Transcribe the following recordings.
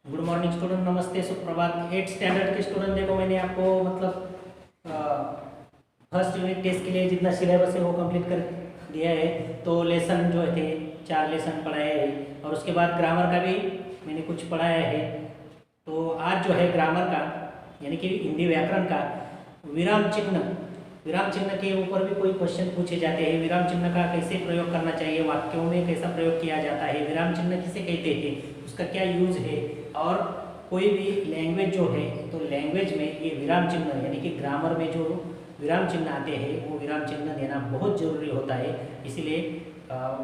Good morning student, नमस्ते, सुप्रभात। 8 standard के स्टूडेंट, देखो मैंने आपको फर्स्ट यूनिट टेस्ट के लिए जितना सिलेबस है वो कंप्लीट कर दिया है। तो लेसन जो थे 4 लेसन पढ़ाए हैं और उसके बाद ग्रामर का भी मैंने कुछ पढ़ाया है। तो आज जो है ग्रामर का यानी कि हिंदी व्याकरण का विराम चिन्ह के ऊपर भी कोई क्वेश्चन पूछे जाते हैं। विराम चिन्ह का कैसे प्रयोग करना चाहिए, वाक्यों में कैसा प्रयोग किया जाता है, विराम चिन्ह किसे कहते हैं, उसका क्या यूज है। और कोई भी लैंग्वेज जो है तो लैंग्वेज में ये विराम चिन्ह यानी कि ग्रामर में जो विराम चिन्ह आते हैं वो विराम चिन्ह देना बहुत ज़रूरी होता है। इसीलिए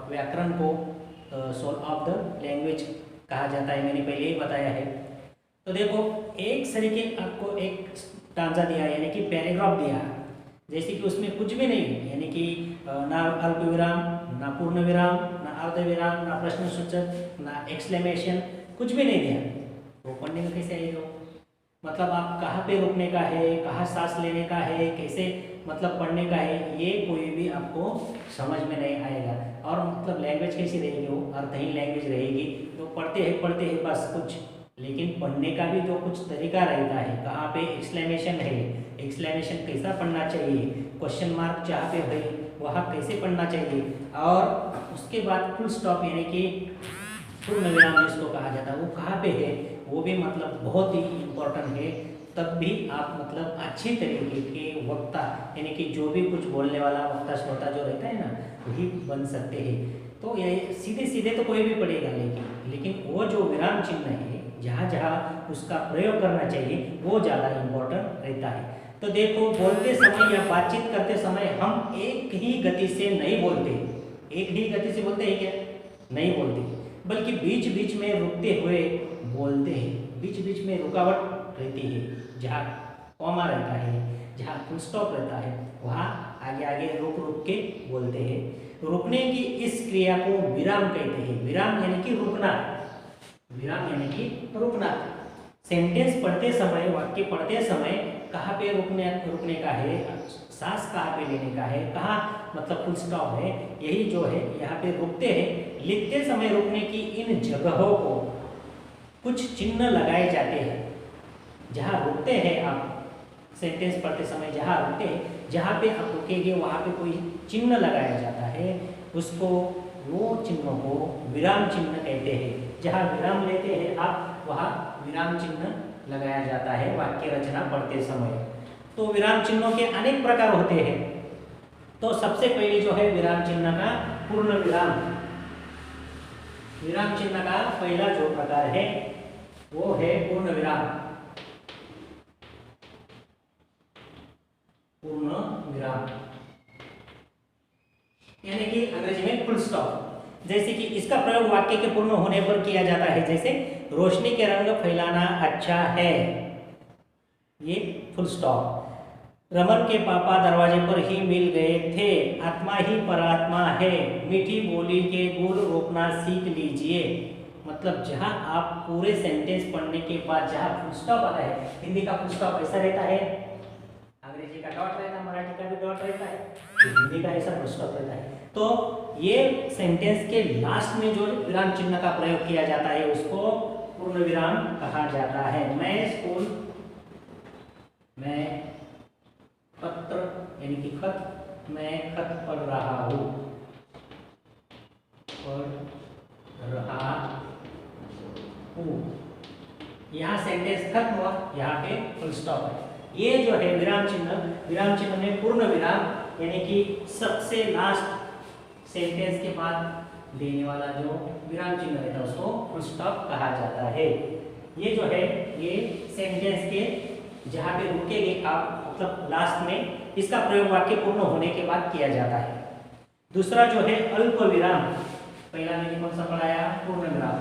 व्याकरण को सोल ऑफ द लैंग्वेज कहा जाता है, मैंने पहले ही बताया है। तो देखो एक तरीके आपको एक स्टांजा दिया यानी कि पैराग्राफ दिया, जैसे कि उसमें कुछ भी नहीं यानी कि ना अल्प विराम, ना पूर्ण विराम, ना अर्ध विराम, ना प्रश्न सूचक, ना एक्सक्लेमेशन, कुछ भी नहीं दिया। वो पढ़ने में कैसे आएगा? मतलब आप कहाँ पे रुकने का है, कहाँ सांस लेने का है, कैसे मतलब पढ़ने का है, ये कोई भी आपको समझ में नहीं आएगा। और मतलब लैंग्वेज कैसी रहेगी, वो अर्थहीन लैंग्वेज रहेगी। तो पढ़ते हैं बस कुछ, लेकिन पढ़ने का भी जो कुछ तरीका रहता है, कहाँ पे एक्सक्लेमेशन है, एक्सक्लेमेशन कैसा पढ़ना चाहिए, क्वेश्चन मार्क जहाँ पे है वहाँ कैसे पढ़ना चाहिए, और उसके बाद फुल स्टॉप यानी कि पूर्ण विराम जिसको कहा जाता है वो कहाँ पे है, वो भी मतलब बहुत ही इम्पोर्टेंट है। तब भी आप मतलब अच्छी तरीके के वक्ता यानी कि जो भी कुछ बोलने वाला वक्ता श्रोता जो रहता है ना, वही बन सकते हैं। तो ये सीधे सीधे तो कोई भी पढ़ेगा, लेकिन वो जो विराम चिन्ह है जहाँ जहाँ उसका प्रयोग करना चाहिए वो ज़्यादा इम्पोर्टेंट रहता है। तो देखो बोलते समय या बातचीत करते समय हम एक ही गति से नहीं बोलते। एक ही गति से बोलते हैं क्या? नहीं बोलते, बल्कि बीच बीच में रुकते हुए बोलते हैं। बीच बीच में रुकावट रहती है, जहाँ कॉमा रहता है, जहाँ फुल स्टॉप रहता है, वहाँ आगे आगे रुक रुक के बोलते हैं। रुकने की इस क्रिया को विराम कहते हैं। विराम यानी कि रुकना, विराम यानी कि रुकना। सेंटेंस पढ़ते समय, वाक्य पढ़ते समय कहाँ पे रुकने का है, सांस कहाँ पे लेने का है, कहाँ मतलब फुल स्टॉप है, यही जो है यहाँ पे रुकते हैं। लिखते समय रुकने की इन जगहों को कुछ चिन्ह लगाए जाते हैं। जहाँ रुकते हैं आप सेंटेंस पढ़ते समय, जहाँ रुकते हैं, जहाँ पे आप रुकेंगे वहाँ पे कोई चिन्ह लगाया जाता है, उसको वो चिन्ह को विराम चिन्ह कहते हैं। जहाँ विराम लेते हैं आप वहाँ विराम चिन्ह लगाया जाता है वाक्य रचना पढ़ते समय। तो विराम चिन्हों के अनेक प्रकार होते हैं। तो सबसे पहले जो है विराम चिन्ह का पूर्ण विराम। विराम चिन्ह का पहला जो प्रकार है वो है पूर्ण विराम। पूर्ण विराम यानी कि अंग्रेजी में फुल स्टॉप। जैसे कि इसका प्रयोग वाक्य के पूर्ण होने पर किया जाता है, जैसे रोशनी के रंग फैलाना अच्छा है, ये फुल स्टॉप। रमन के पापा दरवाजे पर ही मिल गए थे, आत्मा ही परात्मा है, मीठी बोली के गुण रोकना सीख लीजिए। मतलब जहाँ आप पूरे सेंटेंस पढ़ने के बाद जहाँ फुल स्टॉप आता है, हिंदी का फुल स्टॉप ऐसा रहता है, अंग्रेजी का डॉट रहता है, मराठी का भी डॉट रहता है, हिंदी का ऐसा फुल स्टॉप रहता है। तो ये सेंटेंस के लास्ट में जो विराम चिन्ह का प्रयोग किया जाता है उसको पूर्ण विराम कहा जाता है। मैं पत्र यानी कि खत, मैं खत पढ़ रहा हूँ, यहाँ सेंटेंस खत्म हुआ, यहाँ पे फुल स्टॉप है। ये जो है विराम चिन्ह में पूर्ण विराम यानी कि सबसे लास्ट सेंटेंस के बाद देने वाला जो विराम चिन्ह रहता है उसको फुल स्टॉप कहा जाता है। ये जो है ये सेंटेंस के जहाँ पे रुकेंगे आप मतलब लास्ट में, इसका प्रयोग वाक्य पूर्ण होने के बाद किया जाता है। दूसरा जो है अल्प विराम। पहला मैंने कौन सा पढ़ाया? पूर्ण विराम।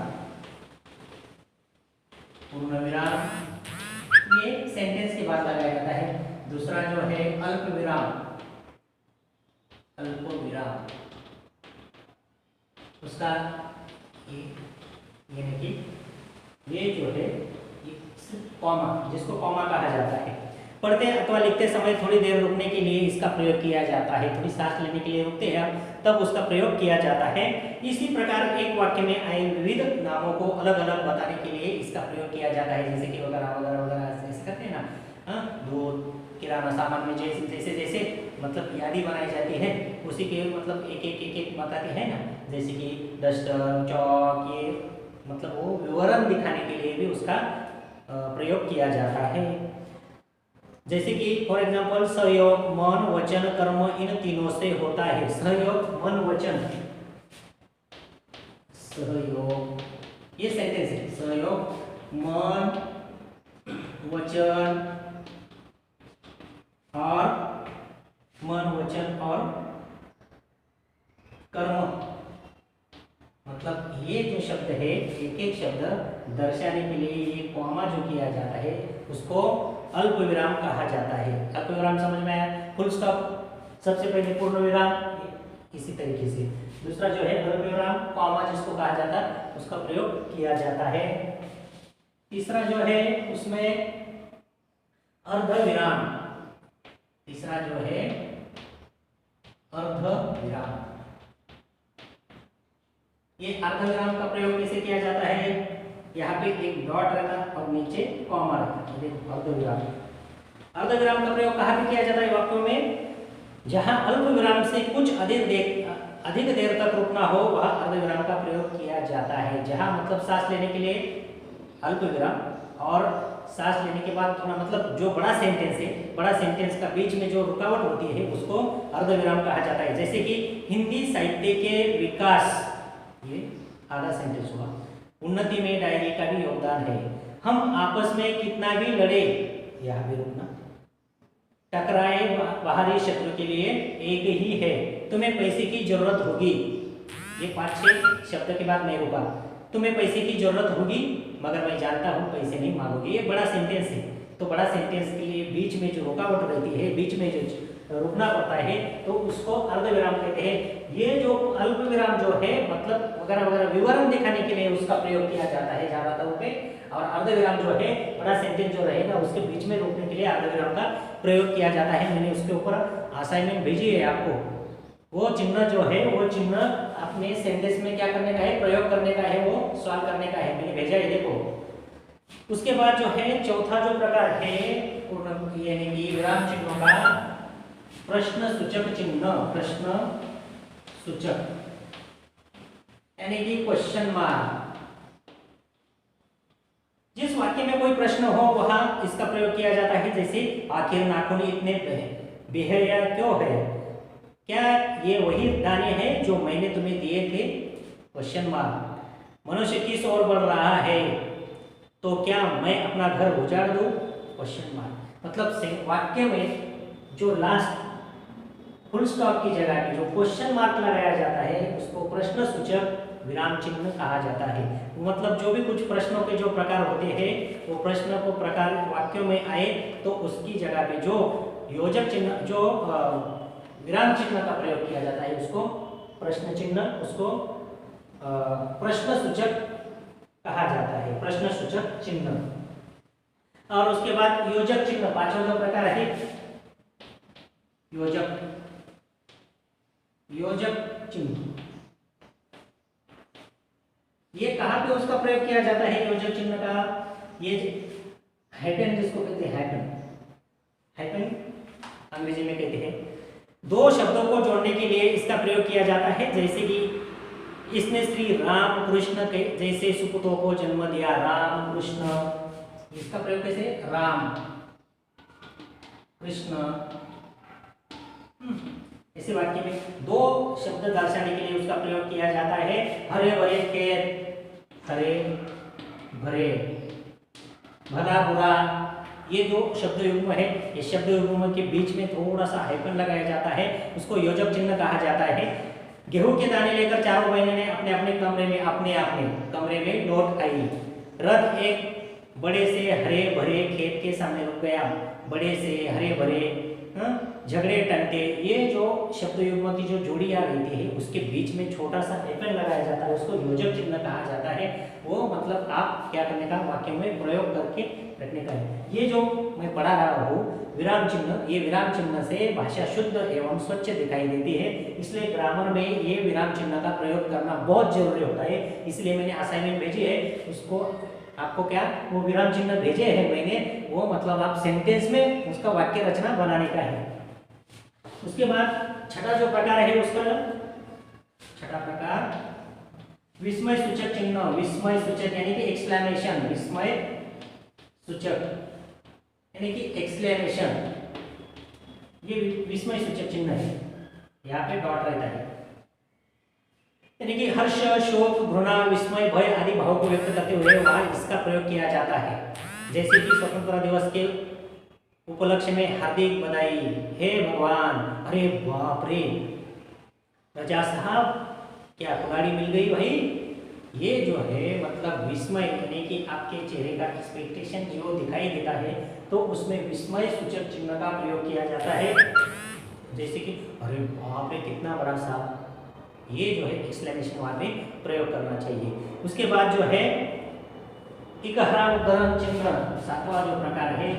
पूर्ण विराम ये सेंटेंस के बाद लगाया जाता है। दूसरा जो है अल्प विराम, अल्प विराम उसका यानी कि ये जो है कॉमा, जिसको कॉमा कहा जाता है, पढ़ते अथवा लिखते समय थोड़ी देर रुकने के लिए इसका प्रयोग किया जाता है, थोड़ी सांस लेने के लिए रुकते हैं तब उसका प्रयोग किया जाता है। इसी प्रकार एक वाक्य में आए विविध नामों को अलग अलग बताने के लिए इसका प्रयोग किया जाता है, जैसे कि वगैरह वगैरह वगैरह ऐसे करते हैं ना, दूध, किराना सामान में जैसे जैसे जैसे मतलब यादी बनाई जाती है उसी के मतलब एक एक एक एक बताते हैं ना, जैसे कि डस्टर, चौक, ये मतलब वो विवरण दिखाने के लिए भी उसका प्रयोग किया जाता है। जैसे कि फॉर एग्जांपल सहयोग मन वचन कर्म इन तीनों से होता है। सहयोग मन वचन, सहयोग ये सेंटेंस है, सहयोग मन वचन और मन वचन और कर्म, मतलब ये जो शब्द है एक एक शब्द दर्शाने के लिए ये कॉमा जो किया जाता है उसको अल्प विराम कहा जाता है। अल्प विराम समझ में आया? फुल स्टॉप सबसे पहले पूर्ण विराम, इसी तरीके से दूसरा जो है अल्प विराम कॉमा जिसको कहा जाता है उसका प्रयोग किया जाता है। तीसरा जो है उसमें अर्ध विराम, तीसरा जो है अर्ध विराम। ये अर्ध विराम का प्रयोग कैसे किया जाता है? यहाँ पे एक डॉट रहता है और नीचे कॉमा रहता है, देखो अर्ध विराम। अर्ध विराम का प्रयोग कहाँ पे किया जाता है? वाक्यों में जहाँ अल्प विराम से कुछ अधिक देर तक रुकना हो वह अर्ध विराम का प्रयोग किया जाता है। जहाँ मतलब सांस लेने के लिए अल्प विराम और सांस लेने के बाद थोड़ा मतलब जो बड़ा सेंटेंस है, बड़ा सेंटेंस का बीच में जो रुकावट होती है उसको अर्ध विराम कहा जाता है। जैसे कि हिंदी साहित्य के विकास, ये आधा सेंटेंस हुआ, उन्नति में डायरी का भी योगदान है, हम आपस में कितना भी लड़े, यहाँ भी रुकना, टकराए बाहरी शत्रु के लिए एक ही है, तुम्हें पैसे की जरूरत होगी, ये 5-6 शब्द के बाद नहीं रुका, तुम्हें पैसे की जरूरत होगी मगर मैं जानता हूँ पैसे नहीं मांगोगे, ये बड़ा सेंटेंस है। तो बड़ा सेंटेंस के लिए बीच में जो रुकावट रहती है, बीच में जो रुकना पड़ता है तो उसको अर्ध विराम कहते हैं। ये जो अल्प विराम जो है मतलब वगैरह वगैरह विवरण दिखाने के लिए उसका प्रयोग किया जाता है ज्यादातर पे, और अर्ध विराम जो है बड़ा सेंटेंस जो रहेगा उसके बीच में रोकने के लिए अर्ध विराम का प्रयोग किया जाता है। मैंने उसके ऊपर असाइनमेंट भेजी है आपको, वो चिन्ह जो है वो चिन्ह अपने सेंटेंस में क्या करने का है, प्रयोग करने का है, वो सॉल्व करने का है, मैंने भेजा है देखो। उसके बाद जो है चौथा जो प्रकार है यानी कि विराम चिन्हों का प्रश्न सूचक चिन्ह, प्रश्न सूचक यानी कि क्वेश्चन मार्क। जिस वाक्य में कोई प्रश्न हो वहां इसका प्रयोग किया जाता है, जैसे आखिर नाखून इतने बेहया क्यों है, क्या ये वही दाने हैं जो मैंने तुम्हें दिए थे, क्वेश्चन मार्क। मनुष्य किस ओर बढ़ रहा है तो क्या मैं अपना घर उजाड़ दूं, क्वेश्चन मार्क। मतलब वाक्य में जो लास्ट फुल स्टॉप की जगह पे जो क्वेश्चन मार्क लगाया जाता है उसको प्रश्न सूचक विराम चिन्ह कहा जाता है। मतलब जो भी कुछ प्रश्नों के जो प्रकार होते हैं वो प्रश्न को प्रकार वाक्यों में आए तो उसकी जगह पे जो योजक चिन्ह, जो विराम चिन्ह का प्रयोग किया जाता है उसको प्रश्न चिन्ह, उसको प्रश्न सूचक कहा जाता है, प्रश्न सूचक चिन्ह। और उसके बाद योजक चिन्ह, पांचवा जो प्रकार है योजक चिन्ह। ये कहाँ पे उसका प्रयोग किया जाता है योजक चिन्ह का? ये हैपन जिसको कहते हैं, हैपन अंग्रेजी में कहते हैं। दो शब्दों को जोड़ने के लिए इसका प्रयोग किया जाता है, जैसे कि इसने श्री राम कृष्ण के जैसे सुपुतों को जन्म दिया, राम कृष्ण, इसका प्रयोग कैसे, राम कृष्ण। ऐसे वाक्य में दो शब्द दर्शाने के लिए उसका प्रयोग किया जाता है। हरे भरे खेत, हरे भरे, भला बुरा, ये जो शब्द युग्म है, इस शब्द युग्म के बीच में थोड़ा सा हाइफन लगाया जाता है, उसको योजक चिन्ह कहा जाता है। गेहूं के दाने लेकर चारों बहनों ने अपने अपने कमरे में लौट आई। रथ एक बड़े से हरे भरे खेत के सामने रुक गया, बड़े से हरे भरे झगड़े टंटे, ये जो शब्द युग्म की जो जोड़ियां रहती है उसके बीच में छोटा सा एपन लगाया जाता है, उसको योजक चिन्ह कहा जाता है। वो मतलब आप क्या करने का, वाक्य में प्रयोग करके रखने का है। ये जो मैं पढ़ा रहा हूँ विराम चिन्ह, ये विराम चिन्ह से भाषा शुद्ध एवं स्वच्छ दिखाई देती है, इसलिए ग्रामर में ये विराम चिन्ह का प्रयोग करना बहुत जरूरी होता है। इसलिए मैंने असाइनमेंट भेजी है, उसको आपको क्या वो विराम चिन्ह भेजे हैं मैंने, वो मतलब आप सेंटेंस में उसका वाक्य रचना बनाने का है। उसके बाद छठा जो प्रकार है उसका छठा प्रकार विस्मय सूचक चिन्ह। विस्मय सूचक यानी कि एक्सक्लेमेशन, विस्मय सूचक यानी कि एक्सक्लेमेशन, ये विस्मय सूचक चिन्ह है, यहाँ पे डॉट रहता है। यानी कि हर्ष, शोक, घृणा, विस्मय, भय आदि भाव को व्यक्त करते हुए वहां इसका प्रयोग किया जाता है। जैसे कि स्वतंत्रता दिवस के उपलक्ष्य में हार्दिक बधाई, हे भगवान, अरे बाप रे, प्रजा साहब क्या कुल्हाड़ी मिल गई भाई। ये जो है मतलब विस्मय यानी कि आपके चेहरे का एक्सपेक्टेशन जो दिखाई देता है तो उसमें विस्मय सूचक चिन्ह का प्रयोग किया जाता है। जैसे कि अरे बाप रे कितना बड़ा सांप, ये जो है एक्सक्लेमेशन वहां में प्रयोग करना चाहिए। उसके बाद जो है इकहरा उद्धरण चिन्ह, सातवां जो प्रकार है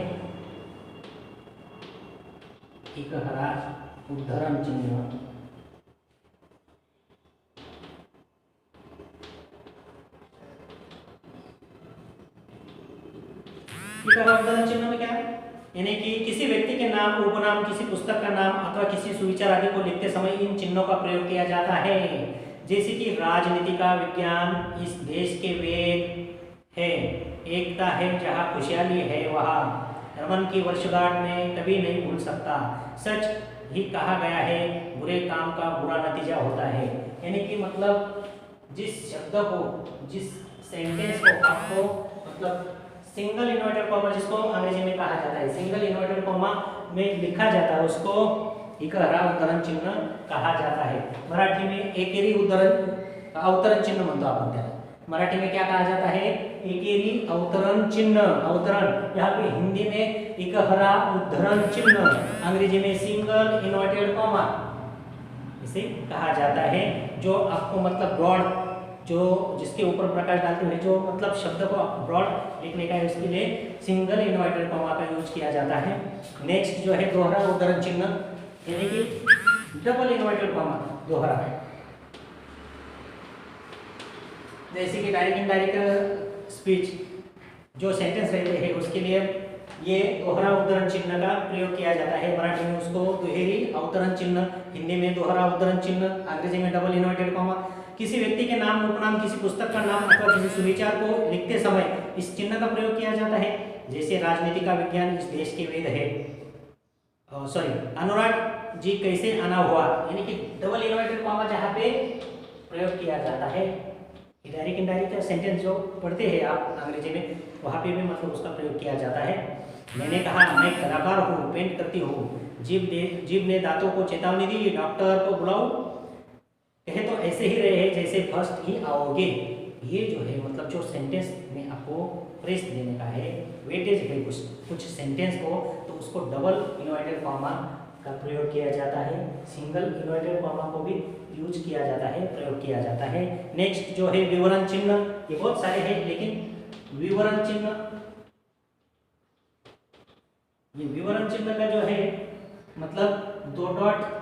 इकहरा उद्धरण चिन्ह। इकहरा उद्धरण चिन्ह में क्या है, यानी कि किसी व्यक्ति के नाम, उपनाम, किसी पुस्तक का नाम अथवा किसी सुविचार आदि को लिखते समय इन चिन्हों का प्रयोग किया जाता है। जैसे कि राजनीति का विज्ञान इस देश के वेद है, एकता है जहाँ खुशहाली है वहाँ, रमन की वर्षगांठ में कभी नहीं भूल सकता, सच ही कहा गया है, बुरे काम का बुरा नतीजा होता है। यानी कि मतलब जिस शब्द को, जिस सेंटेंस को आपको मतलब सिंगल इन्वर्टेड कॉमा, जिसको अंग्रेजी में कहा जाता है सिंगल इन्वर्टेड कॉमा में लिखा जाता है, उसको इकहरा उद्धरण चिन्ह कहा जाता है। मराठी में एकेरी अवतरण चिन्ह म्हणतो आपण त्याला। मराठी में क्या कहा जाता है, एकेरी अवतरण चिन्ह, अवतरण। यहाँ पे हिंदी में इकहरा उद्धरण चिन्ह, अंग्रेजी में सिंगल इन्वर्टेड कॉमा इसे कहा जाता है। जो आपको मतलब ब्रॉड, जो जिसके ऊपर प्रकाश डालते हुए जो मतलब शब्द को ब्रॉड लिखने का है, उसके लिए सिंगल इन्वर्टेड कॉमा का यूज किया जाता है। नेक्स्ट जो है दोहरा उद्धरण चिन्ह, यानी कि डबल इन्वर्टेड कॉमा, दोहरा। जैसे कि डायरेक्ट इनडायरेक्ट स्पीच जो सेंटेंस रहते हैं उसके लिए ये दोहरा उद्धरण चिन्ह का प्रयोग किया जाता है। मराठी में उसको दुहेरी अवतरण चिन्ह, हिंदी में दोहरा उद्धरण चिन्ह, अंग्रेजी में डबल इन्वर्टेड कॉमा। किसी व्यक्ति के नाम, उपनाम, किसी पुस्तक का नाम अथवा किसी सुविचार को लिखते समय इस चिन्ह का प्रयोग किया जाता है। जैसे राजनीति का विज्ञान इस देश के वेद है, अनुराग जी कैसे आना हुआ, यानी कि डबल इन्वर्टेड कॉमा जहाँ पे प्रयोग किया जाता है। डायरेक्ट इनडायरेक्ट सेंटेंस जो पढ़ते हैं आप अंग्रेजी में, वहाँ पे भी मतलब उसका प्रयोग किया जाता है। मैंने कहा मैं कलाकार हूँ, पेंट करती हूँ, जीभ ने दांतों को चेतावनी दी, डॉक्टर को बुलाओ, कहे तो ऐसे ही रहे जैसे फर्स्ट ही आओगे। ये जो है मतलब जो सेंटेंस में आपको प्रेस देने का है, वेटेज है कुछ सेंटेंस को, तो उसको डबल इन्वर्टेड कॉमा का प्रयोग किया जाता है, सिंगल इन्वर्टेड कॉमा को भी यूज किया जाता है, प्रयोग किया जाता है। नेक्स्ट जो है विवरण चिन्ह, ये बहुत सारे हैं लेकिन विवरण चिन्ह, ये विवरण चिन्ह का जो है मतलब दो डॉट,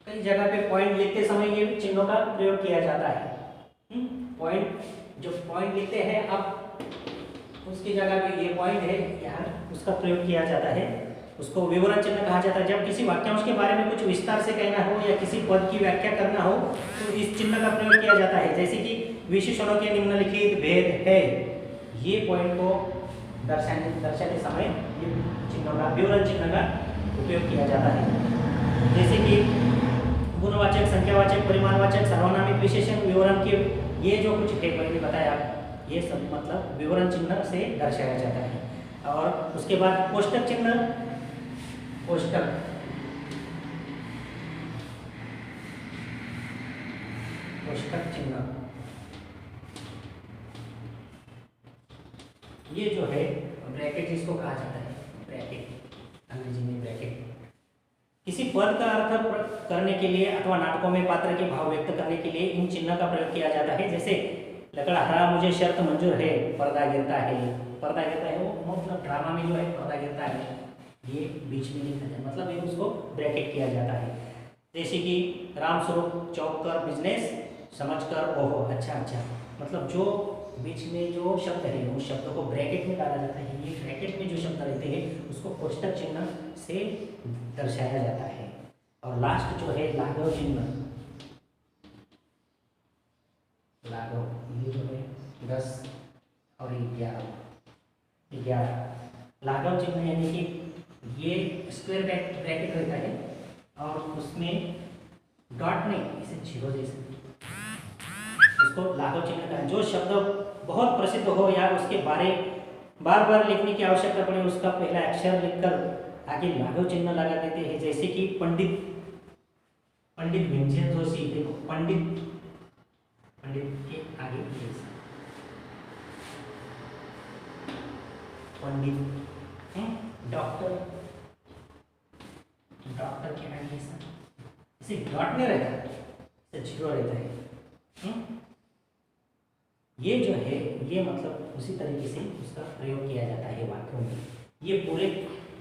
कई जगह पे पॉइंट लिखते समय ये चिन्हों का प्रयोग किया जाता है। पॉइंट, जो पॉइंट लिखते हैं आप उसकी जगह पे ये पॉइंट है यहाँ, उसका प्रयोग किया जाता है, उसको विवरण चिन्ह कहा जाता है। जब किसी वाक्यांश के बारे में कुछ विस्तार से कहना हो या किसी पद की व्याख्या करना हो तो इस चिन्ह का प्रयोग किया जाता है। जैसे कि विशेषणों के निम्नलिखित भेद है, ये पॉइंट को दर्शाते समय ये चिन्हों का, विवरण चिन्ह का उपयोग किया जाता है। जैसे कि गुणवाचक, संख्यावाचक, परिमाणवाचक, सर्वनामिक विशेषण, विवरण के ये जो कुछ है मैंने बताया, ये सब मतलब विवरण चिन्ह से दर्शाया जाता है। और उसके बाद कोष्टक चिन्ह, कोष्टक, कोष्टक चिन्ह, ये जो है ब्रैकेट जिसको कहा जाता है, ब्रैकेट अंग्रेजी में ब्रैकेट, पद का अर्थ करने के लिए अथवा नाटकों में पात्र के भाव व्यक्त करने के लिए इन चिन्ह का प्रयोग किया जाता है। जैसे लकड़हारा मुझे शर्त मंजूर है, पर्दा गिरता है। पर्दा गिरता है वो मतलब ड्रामा में जो है पर्दा गिरता है, ये बीच में लिखा जाए, मतलब ये उसको ब्रैकेट किया जाता है। जैसे कि रामस्वरूप चौक कर बिजनेस समझ कर ओहो अच्छा अच्छा, मतलब जो बीच में जो शब्द है उस शब्द को ब्रैकेट में डाला जाता है। ये ब्रैकेट में जो शब्द रहते हैं उसको कोष्टक चिन्ह से दर्शाया जाता है। और लास्ट जो है लाघव चिन्ह, लाघव ये जो है 10 और 11 लाघव चिन्ह यानी कि ये स्क्वायर ब्रैकेट रहता है और उसमें डॉट नहीं, इसे जीरो जैसे, उसको लाघव चिन्ह का जो शब्द बहुत प्रसिद्ध हो या उसके बारे बार बार लिखने की आवश्यकता पड़े उसका पहला अक्षर लिखकर आगे लाघव चिन्ह लगा देते हैं। जैसे कि पंडित भीमसेन जोशी, देखो पंडित के आगे पंडित, डॉक्टर के आगे इसे डॉट नहीं रहता, इसे जीरो रहता है। ये जो है ये मतलब उसी तरीके से उसका प्रयोग किया जाता है वाक्यों में। ये पूरे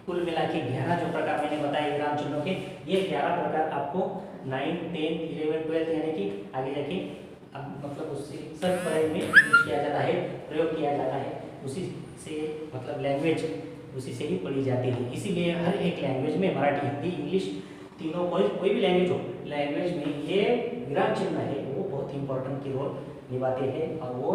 कुल मिला के 11 जो प्रकार मैंने बताए विराम चिन्हों के, ये 11 प्रकार आपको 9, 10, 11, 12 यानी कि आगे जाके अब मतलब उससे सब पढ़ाई में किया जाता है, प्रयोग किया जाता है। उसी से मतलब लैंग्वेज उसी से ही पढ़ी जाती है। इसीलिए हर एक लैंग्वेज में मराठी, हिंदी, इंग्लिश तीनों कोई भी लैंग्वेज हो, लैंग्वेज में ये विराम चिन्ह है वो बहुत इंपॉर्टेंट की रोल निभाते हैं। और वो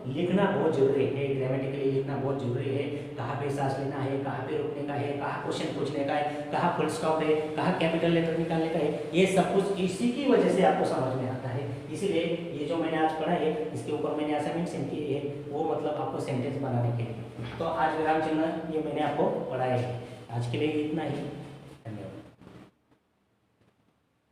लिखना बहुत जरूरी है, ग्रामेटिकली लिखना बहुत जरूरी है। कहाँ पे सांस लेना है, कहाँ पे रुकने का है, कहाँ क्वेश्चन पूछने का है, कहाँ फुल स्टॉप है, कहाँ कैपिटल लेटर निकालने का है, ये सब कुछ इसी की वजह से आपको समझ में आता है। इसीलिए ये जो मैंने आज पढ़ा है इसके ऊपर मैंने असाइनमेंट सेंड की है, वो मतलब आपको सेंटेंस बनाने के लिए। तो आज विराम चिन्ह ये मैंने आपको पढ़ाया है। आज के लिए इतना ही।